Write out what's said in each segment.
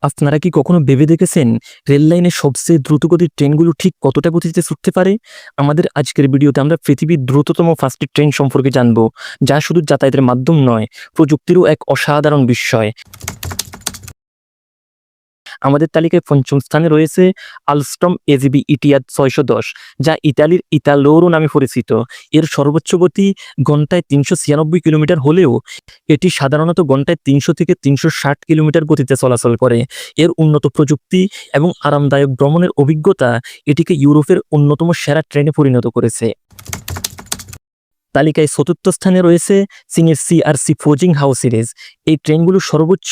আপনারা কি কখনো ভেবে দেখেছেন রেল লাইনে সবচেয়ে দ্রুতগতির ট্রেনগুলো ঠিক কতটা গতিতে ছুটতে পারে? আমাদের আজকের ভিডিওতে আমরা পৃথিবীর দ্রুততম ফাস্ট ট্রেন সম্পর্কে জানব, যা শুধু যাতায়াতের মাধ্যম নয়, প্রযুক্তিরও এক অসাধারণ বিস্ময়। আমাদের তালিকায় পঞ্চম স্থানে রয়েছে আলস্টম এজিবি ইটিয়াদ 610, যা ইতালির ইতালোরো নামে পরিচিত। এর সর্বোচ্চ গতি ঘন্টায় 396 কিলোমিটার হলেও এটি সাধারণত ঘন্টায় 300 থেকে 360 কিলোমিটার গতিতে চলাচল করে। এর উন্নত প্রযুক্তি এবং আরামদায়ক ভ্রমণের অভিজ্ঞতা এটিকে ইউরোপের অন্যতম সেরা ট্রেনে পরিণত করেছে। তালিকায় চতুর্থ স্থানে রয়েছে চীনের সিআরসি ফোজিং হাও সিরিজ। এই ট্রেনগুলো সর্বোচ্চ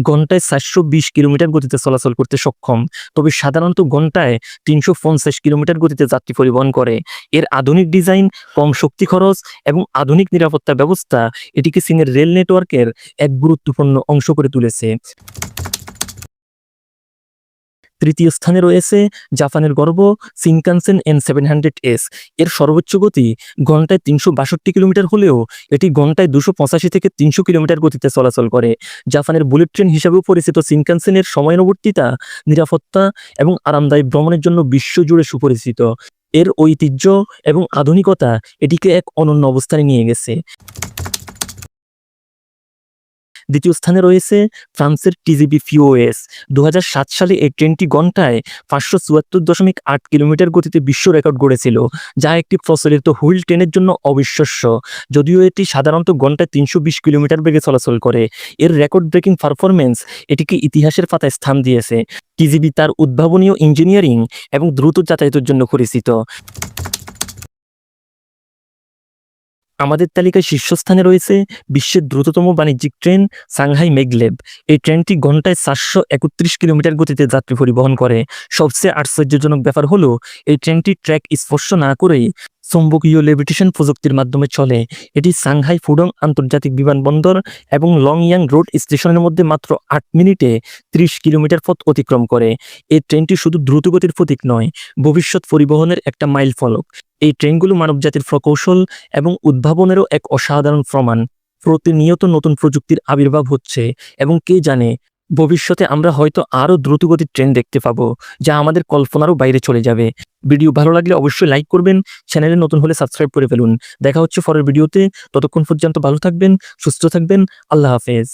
ঘন্টায় 420 কিলোমিটার গতিতে চলাচল করতে সক্ষম, তবে সাধারণত ঘন্টায় 350 কিলোমিটার গতিতে যাত্রী পরিবহন করে। এর আধুনিক ডিজাইন, কম শক্তি খরচ এবং আধুনিক নিরাপত্তা ব্যবস্থা এটিকে চীনের রেল নেটওয়ার্কের এক গুরুত্বপূর্ণ অংশ করে তুলেছে। তৃতীয় স্থানে রয়েছে জাপানের গর্ব শিনকানসেন N700S। এর সর্বোচ্চ গতি ঘন্টায় 362 কিলোমিটার হলেও এটি ঘন্টায় 285 থেকে 300 কিলোমিটার গতিতে চলাচল করে। জাপানের বুলেট ট্রেন হিসাবেও পরিচিত শিনকানসেনের সময়ানুবর্তিতা, নিরাপত্তা এবং আরামদায়ক ভ্রমণের জন্য বিশ্বজুড়ে সুপরিচিত। এর ঐতিহ্য এবং আধুনিকতা এটিকে এক অনন্য অবস্থানে নিয়ে গেছে। দ্বিতীয় স্থানে রয়েছে ফ্রান্সের টিজিবি ফিওএস। 2007 সালে এই ট্রেনটি ঘন্টায় 574.8 কিলোমিটার গতিতে বিশ্ব রেকর্ড গড়েছিল, যা একটি প্রচলিত হুইল ট্রেনের জন্য অবিশ্বাস্য। যদিও এটি সাধারণত ঘন্টায় 320 কিলোমিটার বেগে চলাচল করে, এর রেকর্ড ব্রেকিং পারফরমেন্স এটিকে ইতিহাসের পাতায় স্থান দিয়েছে। টিজিবি তার উদ্ভাবনীয় ইঞ্জিনিয়ারিং এবং দ্রুত যাতায়াতের জন্য পরিচিত। আমাদের তালিকায় শীর্ষস্থানে রয়েছে বিশ্বের দ্রুততম বাণিজ্যিক ট্রেন সাংহাই মেগলেব। এই ট্রেনটি ঘন্টায় 431 কিলোমিটার গতিতে যাত্রী পরিবহন করে। সবচেয়ে আশ্চর্যজনক ব্যাপার হলো এই ট্রেনটি ট্র্যাক স্পর্শ না করেই চৌম্বকীয় লেভিটেশন প্রযুক্তির মাধ্যমে চলে। এটি সাংহাই ফুডং আন্তর্জাতিক বিমানবন্দর এবং লংইয়াং রোড স্টেশনের মধ্যে মাত্র 8 মিনিটে 30 কিলোমিটার পথ অতিক্রম করে। এই ট্রেনটি শুধু দ্রুতগতির প্রতীক নয়, ভবিষ্যৎ পরিবহনের একটা মাইল ফলক। এই ট্রেনগুলো মানবজাতির প্রকৌশল এবং উদ্ভাবনেরও এক অসাধারণ প্রমাণ। প্রতিনিয়ত নতুন প্রযুক্তির আবির্ভাব হচ্ছে এবং কে জানে, ভবিষ্যতে আমরা হয়তো আরও দ্রুতগতির ট্রেন দেখতে পাবো, যা আমাদের কল্পনারও বাইরে চলে যাবে। ভিডিও ভালো লাগলে অবশ্যই লাইক করবেন, চ্যানেলে নতুন হলে সাবস্ক্রাইব করে ফেলুন। দেখা হচ্ছে পরের ভিডিওতে। ততক্ষণ পর্যন্ত ভালো থাকবেন, সুস্থ থাকবেন। আল্লাহ হাফেজ।